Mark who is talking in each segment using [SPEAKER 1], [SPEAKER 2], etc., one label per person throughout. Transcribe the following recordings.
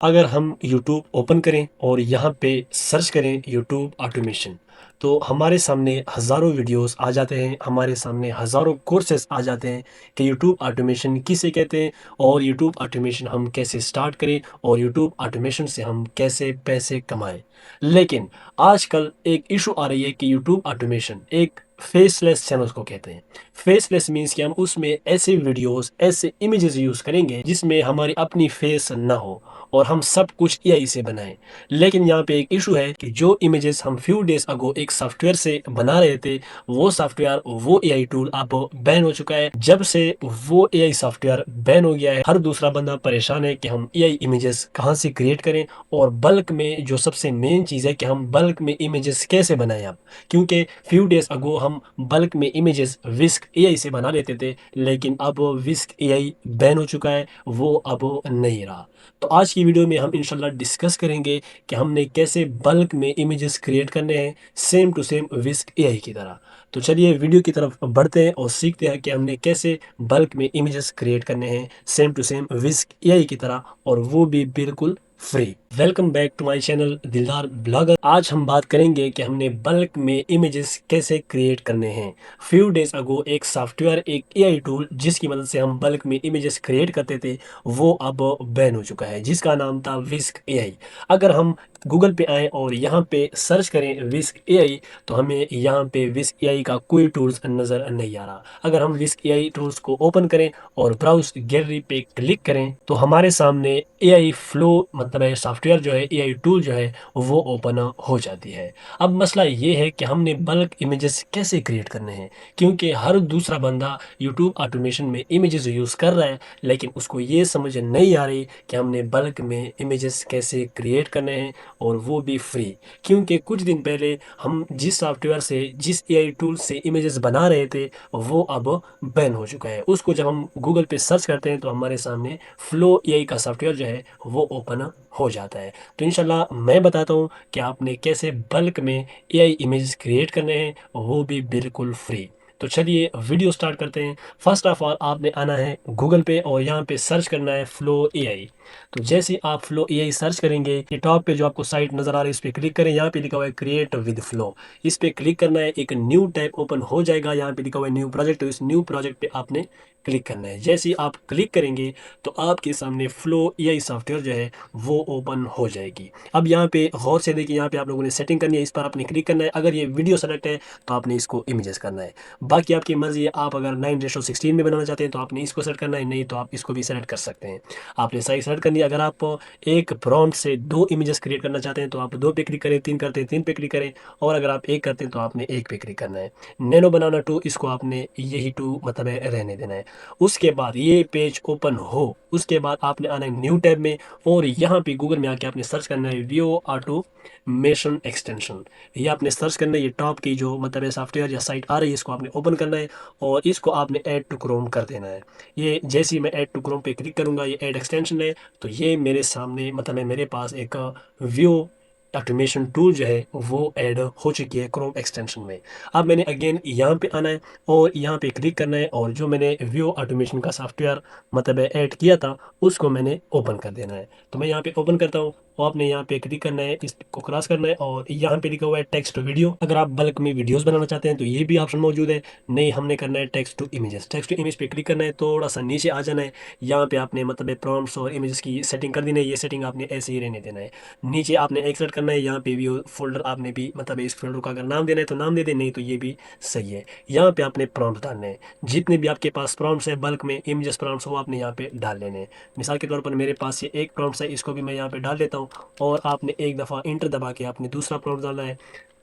[SPEAKER 1] अगर हम YouTube open करें और यहाँ पे सर्च करें YouTube ऑटोमेशन, तो हमारे सामने हज़ारों वीडियोस आ जाते हैं, हमारे सामने हज़ारों कोर्सेस आ जाते हैं कि YouTube ऑटोमेशन किसे कहते हैं और YouTube ऑटोमेशन हम कैसे स्टार्ट करें और YouTube ऑटोमेशन से हम कैसे पैसे कमाएं। लेकिन आजकल एक इशू आ रही है कि YouTube ऑटोमेशन एक फेसलेस चैनल को कहते हैं। फेसलेस मीन्स कि हम उसमें ऐसे वीडियोस, ऐसे इमेजेस यूज़ करेंगे जिसमें हमारी अपनी फेस ना हो और हम सब कुछ एआई से बनाएं। लेकिन यहाँ पे एक इशू है कि जो इमेजेस हम फ्यू डेज अगो एक सॉफ्टवेयर से बना रहे थे, वो सॉफ्टवेयर, वो एआई टूल अब बैन हो चुका है। जब से वो एआई सॉफ्टवेयर बैन हो गया है, हर दूसरा बंदा परेशान है कि हम एआई इमेजेस कहाँ से क्रिएट करें और बल्क में जो सबसे मेन चीज़ है कि हम बल्क में इमेजेस कैसे बनाएं अब। क्योंकि फ्यू डेज अगो हम बल्क में इमेजेस विस्क एआई से बना लेते थे, लेकिन अब विस्क एआई बैन हो चुका है, वो अब नहीं रहा। तो आज की वीडियो में हम इंशाल्लाह डिस्कस करेंगे कि हमने कैसे बल्क में इमेजेस क्रिएट करने हैं, same to same Whisk AI की तरह। तो चलिए वीडियो की तरफ बढ़ते हैं और सीखते हैं कि हमने कैसे बल्क में इमेजेस क्रिएट करने हैं same to same Whisk AI की तरह, और वो भी बिल्कुल free. Welcome back to my channel Dildar Blogger. आज हम बात करेंगे कि हमने बल्क में इमेजेस कैसे क्रिएट करने हैं। फ्यू डेज अगो एक सॉफ्टवेयर, एक एआई टूल जिसकी मदद से हम बल्क में इमेजेस क्रिएट करते थे, वो अब बैन हो चुका है, जिसका नाम था विस्क एआई। अगर हम गूगल पे आए और यहाँ पे सर्च करें विस्क एआई, तो हमें यहाँ पे विस्क एआई का कोई टूल्स नज़र नहीं आ रहा। अगर हम विस्क एआई टूल्स को ओपन करें और ब्राउज गैलरी पे क्लिक करें, तो हमारे सामने एआई फ्लो मतलब है सॉफ्टवेयर जो है, एआई टूल जो है, वो ओपन हो जाती है। अब मसला ये है कि हमने बल्क इमेजेस कैसे क्रिएट करने हैं, क्योंकि हर दूसरा बंदा यूट्यूब ऑटोमेशन में इमेजेस यूज़ कर रहा है, लेकिन उसको ये समझ नहीं आ रही कि हमने बल्क में इमेजेस कैसे क्रिएट करने हैं और वो भी फ्री। क्योंकि कुछ दिन पहले हम जिस सॉफ्टवेयर से, जिस एआई टूल से इमेजेस बना रहे थे, वो अब बैन हो चुका है। उसको जब हम गूगल पे सर्च करते हैं तो हमारे सामने फ्लो एआई का सॉफ्टवेयर जो है वो ओपन हो जाता है। तो इंशाल्लाह मैं बताता हूँ कि आपने कैसे बल्क में एआई इमेजेस क्रिएट करने हैं, वो भी बिल्कुल फ्री। तो चलिए वीडियो स्टार्ट करते हैं। फर्स्ट ऑफ ऑल आपने आना है गूगल पे और यहाँ पे सर्च करना है फ्लो एआई। तो जैसे आप फ्लो एआई सर्च करेंगे, ये टॉप पे जो आपको साइट नज़र आ रही है इस पर क्लिक करें। यहाँ पे लिखा हुआ है क्रिएट विद फ्लो, इस पर क्लिक करना है। एक न्यू टैब ओपन हो जाएगा, यहाँ पे लिखा हुआ है न्यू प्रोजेक्ट, तो इस न्यू प्रोजेक्ट पे आपने क्लिक करना है। जैसे ही आप क्लिक करेंगे तो आपके सामने फ्लो एआई सॉफ्टवेयर जो है वो ओपन हो जाएगी। अब यहाँ पे गौर से देखिए, यहाँ पे आप लोगों ने सेटिंग करनी है, इस पर आपने क्लिक करना है। अगर ये वीडियो सेलेक्ट है तो आपने इसको इमेजेस करना है, बाकी आपकी मर्जी है। आप अगर 9:16 में बनाना चाहते हैं तो आपने इसको सेलेक्ट करना है, नहीं तो आप इसको भी सेलेक्ट कर सकते हैं। आपने साइज सेलेक्ट करनी है। अगर आप एक प्रॉम्प्ट से दो इमेजेस क्रिएट करना चाहते हैं तो आप दो पे क्लिक करें, तीन करते हैं तीन पे क्लिक करें, और अगर आप एक करते हैं तो आपने एक पे क्लिक करना है। नैनो बनाना टू, इसको आपने यही टू मतलब है रहने देना है। उसके बाद ये पेज ओपन हो, उसके बाद आपने आना है न्यू टैब में और यहाँ पे गूगल में आके आपने सर्च करना है व्यू ऑटोमेशन एक्सटेंशन। ये आपने सर्च करना है, ये टॉप की जो मतलब है सॉफ्टवेयर या साइट आ रही है, इसको आपने ओपन करना है और इसको आपने ऐड टू क्रोम कर देना है। ये जैसे ही मैं ऐड टू क्रोम पे क्लिक करूंगा, ये ऐड एक्सटेंशन है, तो ये मेरे सामने मतलब है मेरे पास एक व्यू ऑटोमेशन टूल जो है वो ऐड हो चुकी है क्रोम एक्सटेंशन में। अब मैंने अगेन यहाँ पे आना है और यहाँ पे क्लिक करना है और जो मैंने व्यू ऑटोमेशन का सॉफ्टवेयर मतलब है ऐड किया था, उसको मैंने ओपन कर देना है। तो मैं यहाँ पे ओपन करता हूँ और आपने यहाँ पे क्लिक करना है, इसको क्रॉस करना है और यहाँ पे लिखा हुआ है टेक्स्ट टू वीडियो। अगर आप बल्क में वीडियोस बनाना चाहते हैं तो ये भी ऑप्शन मौजूद है। नहीं, हमने करना है text to images. Text to image पे क्लिक करना है, थोड़ा सा नीचे आ जाना है। यहाँ पे आपने मतलब प्रॉम्प्ट्स और इमेजेस की सेटिंग कर देनी है, ये सेटिंग आपने ऐसे ही रहने देना है। नीचे आपने एक सेलेक्ट करना है, यहाँ पे भी फोल्डर आपने भी मतलब इस फोल्डर का अगर नाम देना है तो नाम दे दे, नहीं तो ये भी सही है। यहाँ पे आपने प्रॉम्प्ट डालने हैं, जितने भी आपके पास प्रॉम्प्ट्स है बल्क में इमेजेस प्रॉम्प्ट्स, वो आपने यहाँ पे डाल लेने हैं। मिसाल के तौर पर मेरे पास ये एक प्रॉम्प्ट है, इसको भी मैं यहाँ पे डाल देता हूँ और आपने एक दफ़ा इंटर दबा के आपने दूसरा प्रॉम्प्ट डालना है।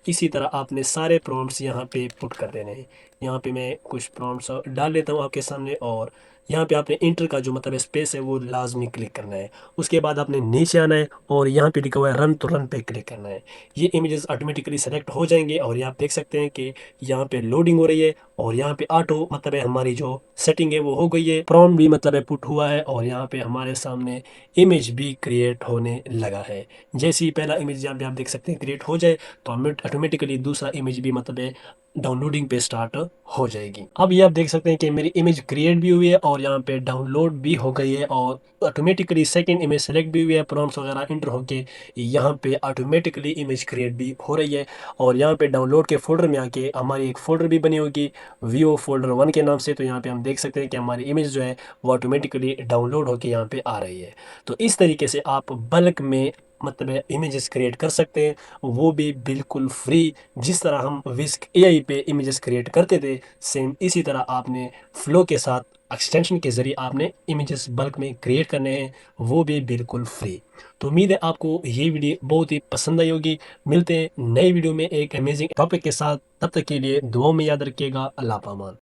[SPEAKER 1] इसी तरह आपने सारे प्रॉम्प्ट्स यहाँ पे पुट कर देने हैं। यहाँ पे मैं कुछ प्रॉम्प्ट्स डाल लेता हूँ आपके सामने और यहाँ पे आपने इंटर का जो मतलब स्पेस है वो लाजमी क्लिक करना है। उसके बाद आपने नीचे आना है और यहाँ पे लिखा हुआ है रन तो रन पे क्लिक करना है। ये इमेजेस ऑटोमेटिकली सेलेक्ट हो जाएंगे और ये आप देख सकते हैं कि यहाँ पे लोडिंग हो रही है और यहाँ पे ऑटो मतलब है हमारी जो सेटिंग है वो हो गई है, प्रॉम्प्ट भी मतलब है पुट हुआ है और यहाँ पे हमारे सामने इमेज भी क्रिएट होने लगा है। जैसे ही पहला इमेज यहाँ पे आप देख सकते हैं क्रिएट हो जाए तो ऑटोमेटिकली दूसरा इमेज भी मतलब है डाउनलोडिंग पे स्टार्ट हो जाएगी। अब ये आप देख सकते हैं कि मेरी इमेज क्रिएट भी हुई है और यहाँ पे डाउनलोड भी हो गई है और ऑटोमेटिकली सेकंड इमेज सेलेक्ट भी हुई है, प्रॉम्प्ट्स वगैरह इंटर होके यहाँ पे ऑटोमेटिकली इमेज क्रिएट भी हो रही है। और यहाँ पे डाउनलोड के फोल्डर में आके हमारी एक फ़ोल्डर भी बनी होगी वीओ फोल्डर 1 के नाम से। तो यहाँ पे हम देख सकते हैं कि हमारी इमेज जो है वो ऑटोमेटिकली डाउनलोड होके यहाँ पे आ रही है। तो इस तरीके से आप बल्क में मतलब इमेजेस क्रिएट कर सकते हैं, वो भी बिल्कुल फ्री। जिस तरह हम विस्क एआई पे इमेजेस क्रिएट करते थे, सेम इसी तरह आपने फ्लो के साथ एक्सटेंशन के ज़रिए आपने इमेजेस बल्क में क्रिएट करने हैं, वो भी बिल्कुल फ्री। तो उम्मीद है आपको ये वीडियो बहुत ही पसंद आई होगी। मिलते हैं नई वीडियो में एक अमेजिंग टॉपिक के साथ, तब तक के लिए दुआओं में याद रखिएगा। अल्लाह पामान।